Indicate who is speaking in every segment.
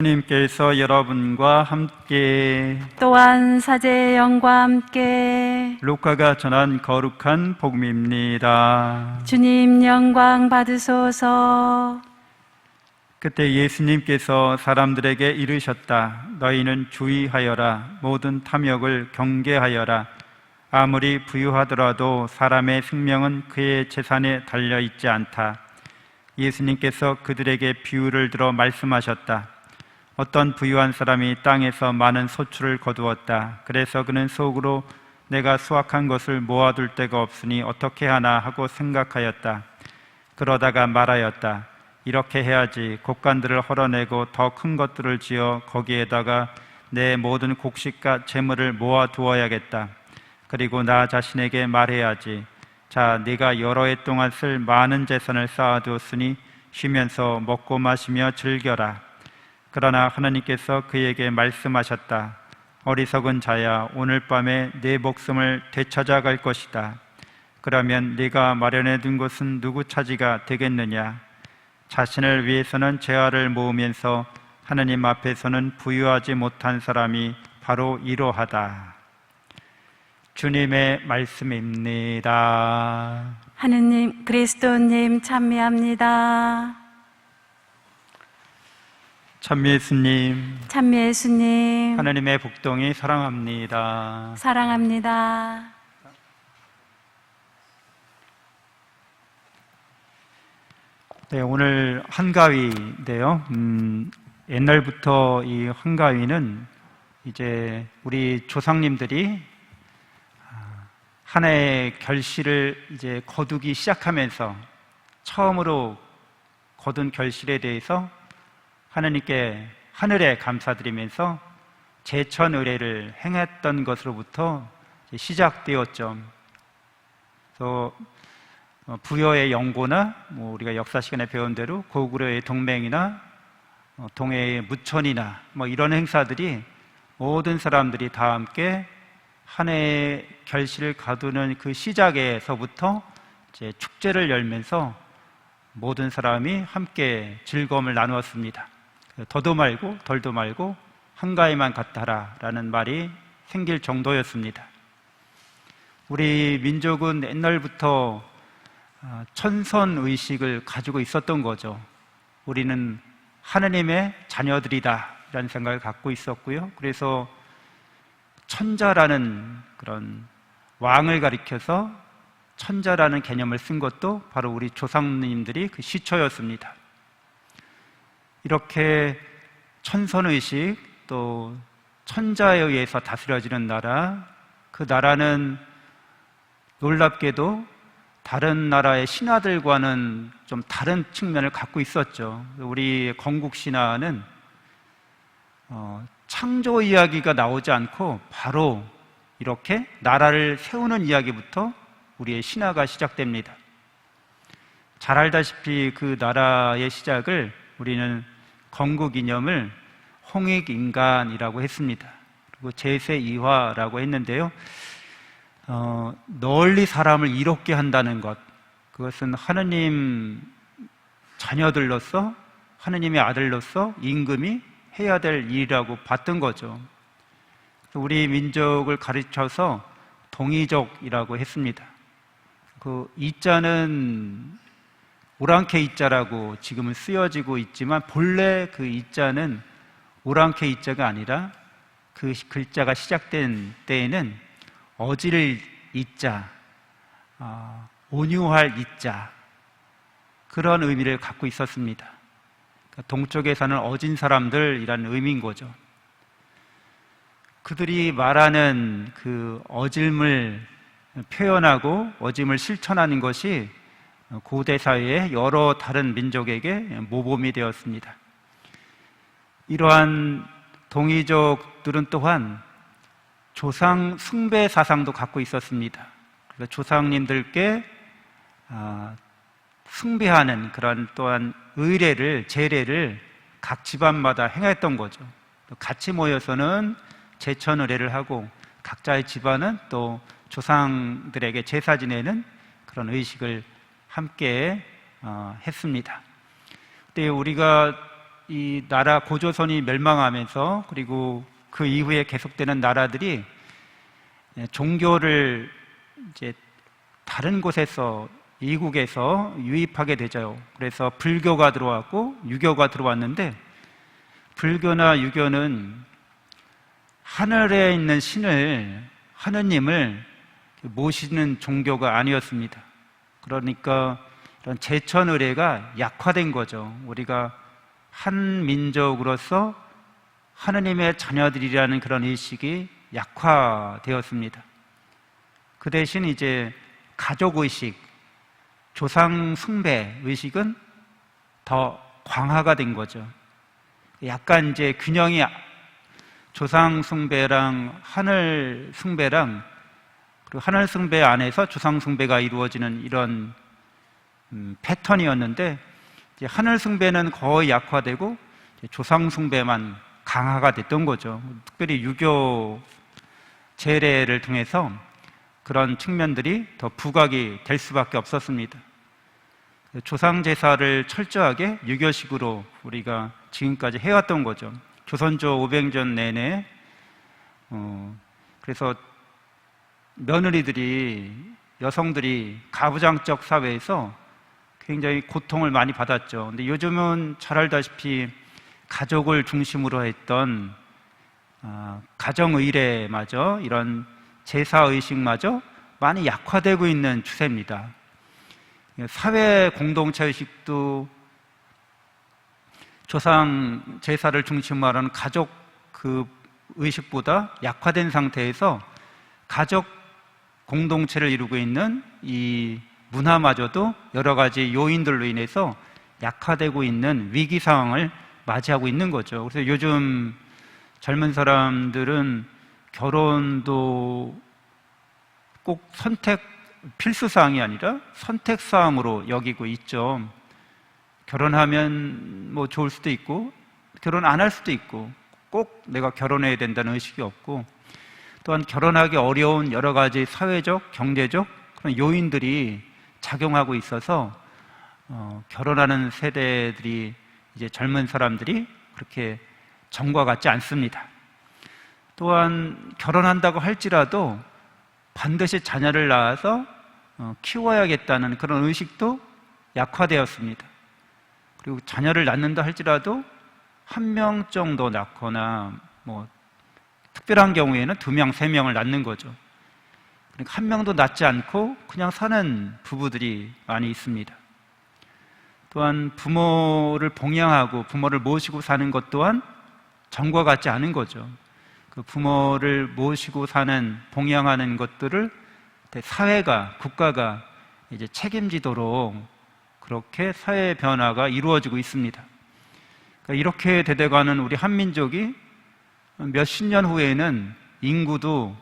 Speaker 1: 주님께서 여러분과 함께
Speaker 2: 또한 사제의 영과 함께
Speaker 1: 루카가 전한 거룩한 복음입니다.
Speaker 2: 주님 영광 받으소서.
Speaker 1: 그때 예수님께서 사람들에게 이르셨다. 너희는 주의하여라. 모든 탐욕을 경계하여라. 아무리 부유하더라도 사람의 생명은 그의 재산에 달려있지 않다. 예수님께서 그들에게 비유를 들어 말씀하셨다. 어떤 부유한 사람이 땅에서 많은 소출을 거두었다. 그래서 그는 속으로 내가 수확한 것을 모아둘 데가 없으니 어떻게 하나 하고 생각하였다. 그러다가 말하였다. 이렇게 해야지. 곡간들을 헐어내고 더 큰 것들을 지어 거기에다가 내 모든 곡식과 재물을 모아두어야겠다. 그리고 나 자신에게 말해야지. 자, 네가 여러 해 동안 쓸 많은 재산을 쌓아두었으니 쉬면서 먹고 마시며 즐겨라. 그러나 하나님께서 그에게 말씀하셨다. 어리석은 자야, 오늘 밤에 네 목숨을 되찾아갈 것이다. 그러면 네가 마련해둔 것은 누구 차지가 되겠느냐? 자신을 위해서는 재화를 모으면서 하나님 앞에서는 부유하지 못한 사람이 바로 이러하다. 주님의 말씀입니다.
Speaker 2: 하느님, 그리스도님 찬미합니다.
Speaker 1: 찬미 예수님,
Speaker 2: 찬미 예수님
Speaker 1: 하나님의 복동이 사랑합니다.
Speaker 2: 사랑합니다.
Speaker 1: 네, 오늘 한가위인데요. 옛날부터 이 한가위는 이제 우리 조상님들이 한 해의 결실을 이제 거두기 시작하면서 처음으로 거둔 결실에 대해서 하나님께 하늘에 감사드리면서 제천 의례를 행했던 것으로부터 시작되었죠. 그래서 부여의 영고나 우리가 역사 시간에 배운 대로 고구려의 동맹이나 동해의 무천이나 이런 행사들이 모든 사람들이 다 함께 한 해의 결실을 거두는 그 시작에서부터 이제 축제를 열면서 모든 사람이 함께 즐거움을 나누었습니다. 더도 말고 덜도 말고 한가위만 같아라 라는 말이 생길 정도였습니다. 우리 민족은 옛날부터 천선의식을 가지고 있었던 거죠. 우리는 하느님의 자녀들이다 라는 생각을 갖고 있었고요. 그래서 천자라는 그런 왕을 가리켜서 천자라는 개념을 쓴 것도 바로 우리 조상님들이 그 시초였습니다. 이렇게 천선의식, 또 천자에 의해서 다스려지는 나라, 그 나라는 놀랍게도 다른 나라의 신화들과는 좀 다른 측면을 갖고 있었죠. 우리 건국 신화는 창조 이야기가 나오지 않고 바로 이렇게 나라를 세우는 이야기부터 우리의 신화가 시작됩니다. 잘 알다시피 그 나라의 시작을 우리는 건국 이념을 홍익인간이라고 했습니다. 그리고 제세이화라고 했는데요. 널리 사람을 이롭게 한다는 것, 그것은 하느님 자녀들로서, 하느님의 아들로서 임금이 해야 될 일이라고 봤던 거죠. 우리 민족을 가르쳐서 동이족이라고 했습니다. 그 이자는 오랑캐 이자라고 지금은 쓰여지고 있지만 본래 그 이자는 오랑캐 이자가 아니라 그 글자가 시작된 때에는 어질 이자, 온유할 이자, 그런 의미를 갖고 있었습니다. 그러니까 동쪽에 사는 어진 사람들이라는 의미인 거죠. 그들이 말하는 그 어짐을 표현하고 어짐을 실천하는 것이 고대 사회의 여러 다른 민족에게 모범이 되었습니다. 이러한 동이족들은 또한 조상 숭배 사상도 갖고 있었습니다. 그래서 조상님들께 숭배하는 그런 또한 의례를, 제례를 각 집안마다 행했던 거죠. 같이 모여서는 제천 의례를 하고 각자의 집안은 또 조상들에게 제사 지내는 그런 의식을 함께 했습니다. 그때 우리가 이 나라 고조선이 멸망하면서 그리고 그 이후에 계속되는 나라들이 종교를 이제 다른 곳에서 이국에서 유입하게 되죠. 그래서 불교가 들어왔고 유교가 들어왔는데, 불교나 유교는 하늘에 있는 신을, 하느님을 모시는 종교가 아니었습니다. 그러니까 이런 제천 의례가 약화된 거죠. 우리가 한 민족으로서 하느님의 자녀들이라는 그런 의식이 약화되었습니다. 그 대신 이제 가족의식, 조상 숭배 의식은 더 광화가 된 거죠. 약간 이제 균형이 조상 숭배랑 하늘 숭배랑, 그리고 하늘 숭배 안에서 조상 숭배가 이루어지는 이런 패턴이었는데, 이제 하늘 숭배는 거의 약화되고 조상 숭배만 강화가 됐던 거죠. 특별히 유교 제례를 통해서 그런 측면들이 더 부각이 될 수밖에 없었습니다. 조상 제사를 철저하게 유교식으로 우리가 지금까지 해왔던 거죠. 조선조 500년 내내. 그래서 며느리들이, 여성들이 가부장적 사회에서 굉장히 고통을 많이 받았죠. 근데 요즘은 잘 알다시피 가족을 중심으로 했던 가정의례마저, 이런 제사의식마저 많이 약화되고 있는 추세입니다. 사회 공동체 의식도 조상 제사를 중심으로 하는 가족 그 의식보다 약화된 상태에서 가족 공동체를 이루고 있는 이 문화마저도 여러 가지 요인들로 인해서 약화되고 있는 위기 상황을 맞이하고 있는 거죠. 그래서 요즘 젊은 사람들은 결혼도 꼭 필수 사항이 아니라 선택 사항으로 여기고 있죠. 결혼하면 뭐 좋을 수도 있고, 결혼 안 할 수도 있고, 꼭 내가 결혼해야 된다는 의식이 없고, 또한 결혼하기 어려운 여러 가지 사회적, 경제적 그런 요인들이 작용하고 있어서 결혼하는 세대들이, 이제 젊은 사람들이 그렇게 전과 같지 않습니다. 또한 결혼한다고 할지라도 반드시 자녀를 낳아서 키워야겠다는 그런 의식도 약화되었습니다. 그리고 자녀를 낳는다 할지라도 한 명 정도 낳거나, 뭐 특별한 경우에는 2명, 3명을 낳는 거죠. 그러니까 한 명도 낳지 않고 그냥 사는 부부들이 많이 있습니다. 또한 부모를 봉양하고 부모를 모시고 사는 것 또한 전과 같지 않은 거죠. 그 부모를 모시고 사는, 봉양하는 것들을 사회가, 국가가 이제 책임지도록 그렇게 사회 변화가 이루어지고 있습니다. 그러니까 이렇게 되어가는 우리 한민족이 몇십 년 후에는 인구도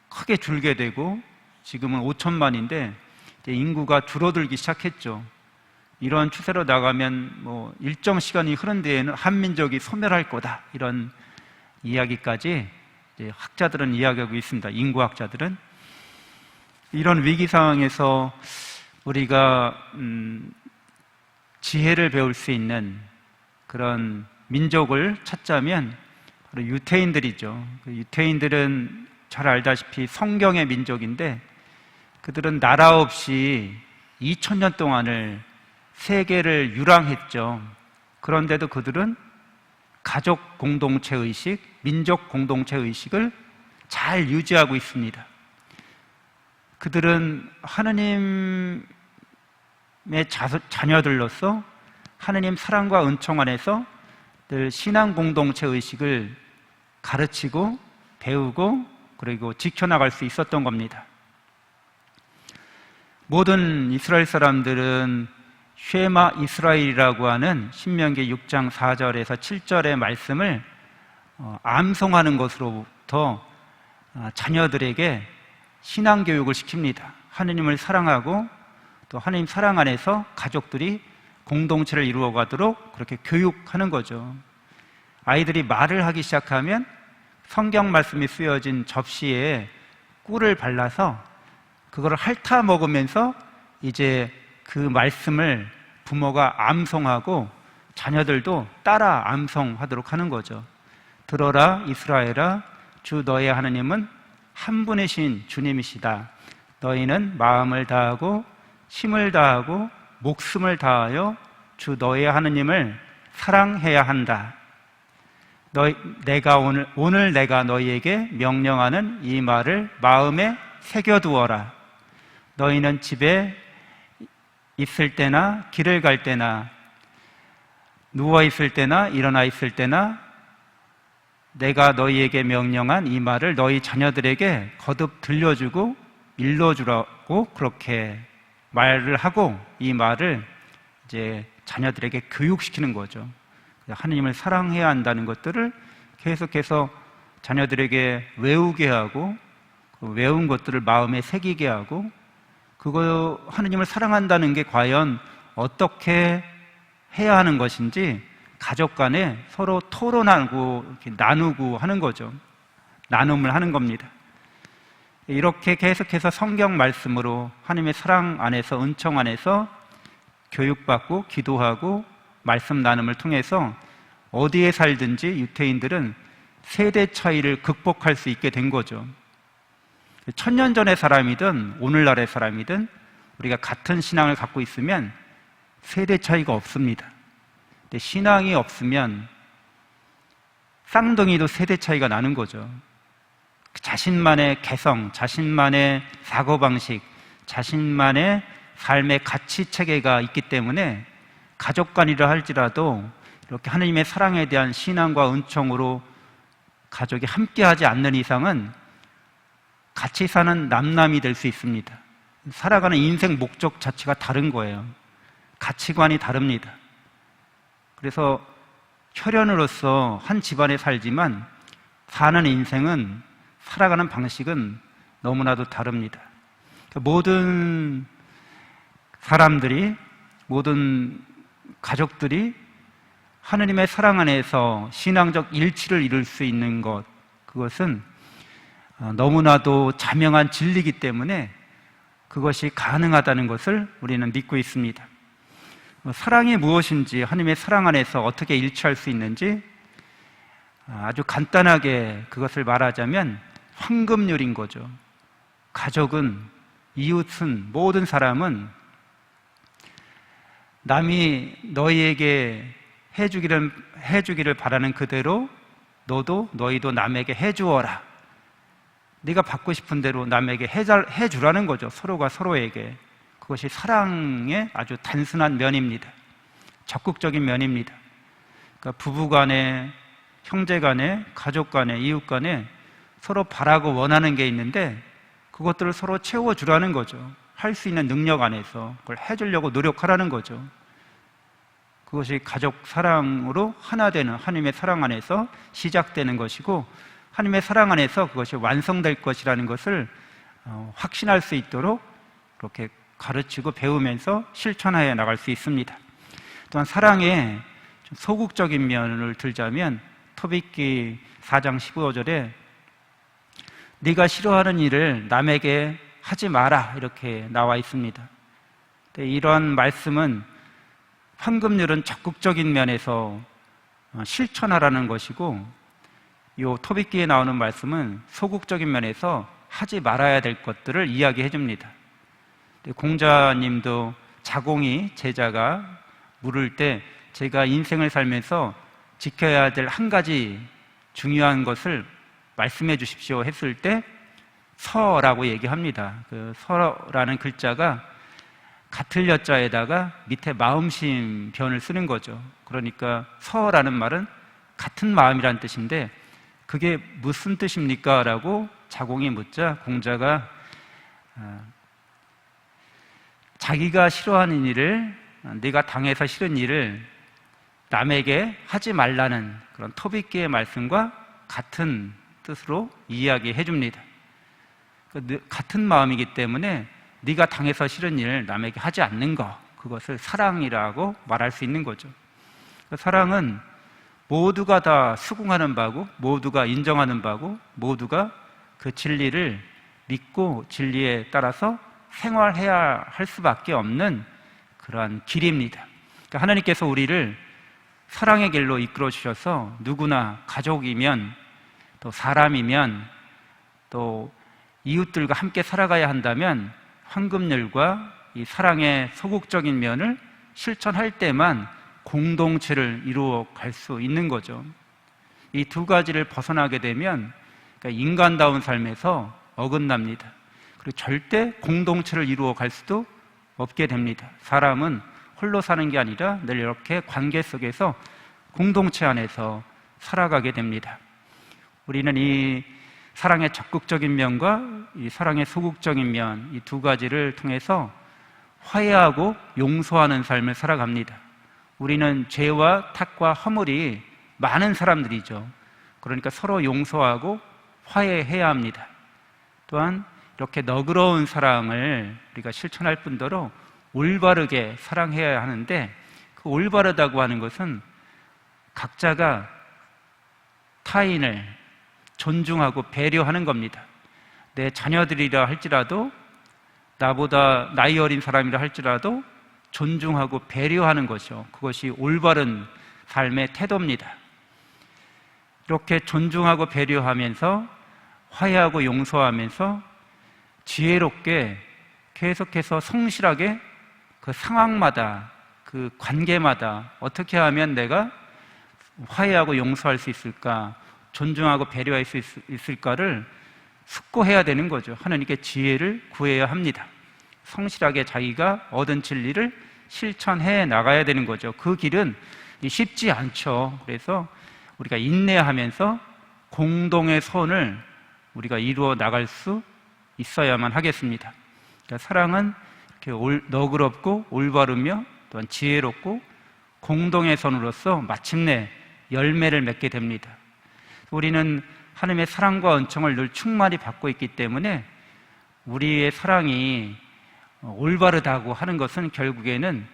Speaker 1: 크게 줄게 되고, 지금은 5천만인데 인구가 줄어들기 시작했죠. 이런 추세로 나가면 뭐 일정 시간이 흐른 뒤에는 한민족이 소멸할 거다, 이런 이야기까지 이제 학자들은 이야기하고 있습니다. 인구학자들은. 이런 위기 상황에서 우리가 지혜를 배울 수 있는 그런 민족을 찾자면 바로 유태인들이죠. 유태인들은 잘 알다시피 성경의 민족인데, 그들은 나라 없이 2000년 동안을 세계를 유랑했죠. 그런데도 그들은 가족 공동체 의식, 민족 공동체 의식을 잘 유지하고 있습니다. 그들은 하느님의 자녀들로서 하느님 사랑과 은총 안에서 늘 신앙 공동체 의식을 가르치고 배우고 그리고 지켜나갈 수 있었던 겁니다. 모든 이스라엘 사람들은 쉐마 이스라엘이라고 하는 신명기 6장 4절에서 7절의 말씀을 암송하는 것으로부터 자녀들에게 신앙교육을 시킵니다. 하느님을 사랑하고 또 하느님 사랑 안에서 가족들이 공동체를 이루어가도록 그렇게 교육하는 거죠. 아이들이 말을 하기 시작하면 성경 말씀이 쓰여진 접시에 꿀을 발라서 그거를 핥아 먹으면서 이제 그 말씀을 부모가 암송하고 자녀들도 따라 암송하도록 하는 거죠. 들어라 이스라엘아, 주 너의 하나님은 한 분이신 주님이시다. 너희는 마음을 다하고 힘을 다하고 목숨을 다하여 주 너의 하나님을 사랑해야 한다. 오늘 내가 너희에게 명령하는 이 말을 마음에 새겨두어라. 너희는 집에 있을 때나 길을 갈 때나 누워 있을 때나 일어나 있을 때나 내가 너희에게 명령한 이 말을 너희 자녀들에게 거듭 들려주고 일러주라고 그렇게 말을 하고 이 말을 이제 자녀들에게 교육시키는 거죠. 하나님을 사랑해야 한다는 것들을 계속해서 자녀들에게 외우게 하고 그 외운 것들을 마음에 새기게 하고 그거 하나님을 사랑한다는 게 과연 어떻게 해야 하는 것인지 가족 간에 서로 토론하고 이렇게 나누고 하는 거죠. 나눔을 하는 겁니다. 이렇게 계속해서 성경 말씀으로 하나님의 사랑 안에서 은총 안에서 교육받고 기도하고 말씀 나눔을 통해서 어디에 살든지 유태인들은 세대 차이를 극복할 수 있게 된 거죠. 1000년 전의 사람이든 오늘날의 사람이든 우리가 같은 신앙을 갖고 있으면 세대 차이가 없습니다. 근데 신앙이 없으면 쌍둥이도 세대 차이가 나는 거죠. 자신만의 개성, 자신만의 사고방식, 자신만의 삶의 가치 체계가 있기 때문에 가족 간이라 할지라도 이렇게 하나님의 사랑에 대한 신앙과 은총으로 가족이 함께하지 않는 이상은 같이 사는 남남이 될 수 있습니다. 살아가는 인생 목적 자체가 다른 거예요. 가치관이 다릅니다. 그래서 혈연으로서 한 집안에 살지만 사는 인생은 살아가는 방식은 너무나도 다릅니다. 모든 사람들이 모든 가족들이 하나님의 사랑 안에서 신앙적 일치를 이룰 수 있는 것, 그것은 너무나도 자명한 진리이기 때문에 그것이 가능하다는 것을 우리는 믿고 있습니다. 사랑이 무엇인지, 하나님의 사랑 안에서 어떻게 일치할 수 있는지 아주 간단하게 그것을 말하자면 황금률인 거죠. 가족은, 이웃은, 모든 사람은 남이 너희에게 해주기를 바라는 그대로 너희도 남에게 해주어라. 네가 받고 싶은 대로 남에게 해주라는 거죠. 서로가 서로에게. 그것이 사랑의 아주 단순한 면입니다. 적극적인 면입니다. 그러니까 부부 간에, 형제 간에, 가족 간에, 이웃 간에 서로 바라고 원하는 게 있는데 그것들을 서로 채워주라는 거죠. 할 수 있는 능력 안에서 그걸 해주려고 노력하라는 거죠. 그것이 가족 사랑으로 하나 되는 하나님의 사랑 안에서 시작되는 것이고 하나님의 사랑 안에서 그것이 완성될 것이라는 것을 확신할 수 있도록 그렇게 가르치고 배우면서 실천하여 나갈 수 있습니다. 또한 사랑의 좀 소극적인 면을 들자면 토비기 4장 15절에 네가 싫어하는 일을 남에게 하지 마라 이렇게 나와 있습니다. 이런 말씀은 황금률은 적극적인 면에서 실천하라는 것이고 이 토비기에 나오는 말씀은 소극적인 면에서 하지 말아야 될 것들을 이야기해 줍니다. 공자님도 자공이 제자가 물을 때 제가 인생을 살면서 지켜야 될 한 가지 중요한 것을 말씀해 주십시오 했을 때 서라고 얘기합니다. 그 서라는 글자가 같을 여자에다가 밑에 마음심 변을 쓰는 거죠. 그러니까 서라는 말은 같은 마음이라는 뜻인데 그게 무슨 뜻입니까? 라고 자공이 묻자 공자가 자기가 싫어하는 일을, 네가 당해서 싫은 일을 남에게 하지 말라는 그런 토비기의 말씀과 같은 뜻으로 이야기해 줍니다. 같은 마음이기 때문에 네가 당해서 싫은 일을 남에게 하지 않는 것, 그것을 사랑이라고 말할 수 있는 거죠. 사랑은 모두가 다 수긍하는 바고 모두가 인정하는 바고 모두가 그 진리를 믿고 진리에 따라서 생활해야 할 수밖에 없는 그러한 길입니다. 그러니까 하나님께서 우리를 사랑의 길로 이끌어 주셔서 누구나 가족이면 또 사람이면 또 이웃들과 함께 살아가야 한다면 황금률과 이 사랑의 소극적인 면을 실천할 때만 공동체를 이루어 갈 수 있는 거죠. 이 두 가지를 벗어나게 되면 그러니까 인간다운 삶에서 어긋납니다. 그리고 절대 공동체를 이루어 갈 수도 없게 됩니다. 사람은 홀로 사는 게 아니라 늘 이렇게 관계 속에서 공동체 안에서 살아가게 됩니다. 우리는 이 사랑의 적극적인 면과 이 사랑의 소극적인 면, 이 두 가지를 통해서 화해하고 용서하는 삶을 살아갑니다. 우리는 죄와 탓과 허물이 많은 사람들이죠. 그러니까 서로 용서하고 화해해야 합니다. 또한 이렇게 너그러운 사랑을 우리가 실천할 뿐더러 올바르게 사랑해야 하는데, 그 올바르다고 하는 것은 각자가 타인을 존중하고 배려하는 겁니다. 내 자녀들이라 할지라도, 나보다 나이 어린 사람이라 할지라도 존중하고 배려하는 것이요, 그것이 올바른 삶의 태도입니다. 이렇게 존중하고 배려하면서 화해하고 용서하면서 지혜롭게 계속해서 성실하게 그 상황마다, 그 관계마다 어떻게 하면 내가 화해하고 용서할 수 있을까, 존중하고 배려할 수 있을까를 숙고해야 되는 거죠. 하나님께 지혜를 구해야 합니다. 성실하게 자기가 얻은 진리를 실천해 나가야 되는 거죠. 그 길은 쉽지 않죠. 그래서 우리가 인내하면서 공동의 선을 우리가 이루어 나갈 수 있어야만 하겠습니다. 그러니까 사랑은 이렇게 너그럽고 올바르며 또한 지혜롭고 공동의 선으로서 마침내 열매를 맺게 됩니다. 우리는 하나님의 사랑과 은총을 늘 충만히 받고 있기 때문에 우리의 사랑이 올바르다고 하는 것은 결국에는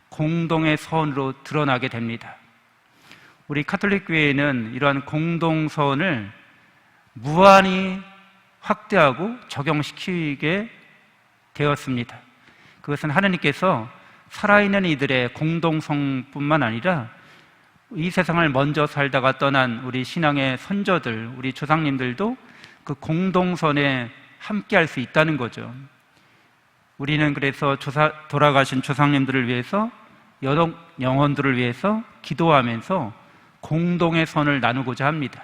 Speaker 1: 공동의 선으로 드러나게 됩니다. 우리 카톨릭 교회는 이러한 공동선을 무한히 확대하고 적용시키게 되었습니다. 그것은 하나님께서 살아있는 이들의 공동성뿐만 아니라 이 세상을 먼저 살다가 떠난 우리 신앙의 선조들, 우리 조상님들도 그 공동선에 함께할 수 있다는 거죠. 우리는 그래서 돌아가신 조상님들을 위해서, 영혼들을 위해서 기도하면서 공동의 선을 나누고자 합니다.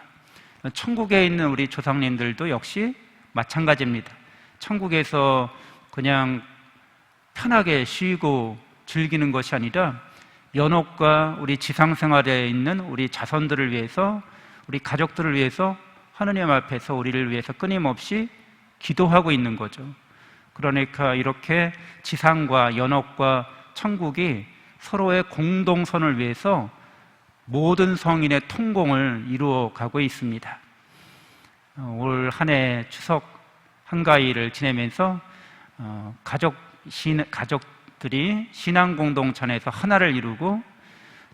Speaker 1: 천국에 있는 우리 조상님들도 역시 마찬가지입니다. 천국에서 그냥 편하게 쉬고 즐기는 것이 아니라 연옥과 우리 지상생활에 있는 우리 자손들을 위해서, 우리 가족들을 위해서 하느님 앞에서 우리를 위해서 끊임없이 기도하고 있는 거죠. 그러니까 이렇게 지상과 연옥과 천국이 서로의 공동선을 위해서 모든 성인의 통공을 이루어 가고 있습니다. 올 한 해 추석 한가위를 지내면서 가족들이 신앙 공동체에서 하나를 이루고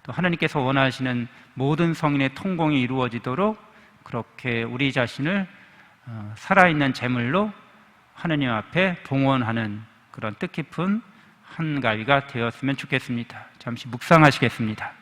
Speaker 1: 또 하나님께서 원하시는 모든 성인의 통공이 이루어지도록 그렇게 우리 자신을 살아있는 제물로 하나님 앞에 봉헌하는 그런 뜻깊은 한가위가 되었으면 좋겠습니다. 잠시 묵상하시겠습니다.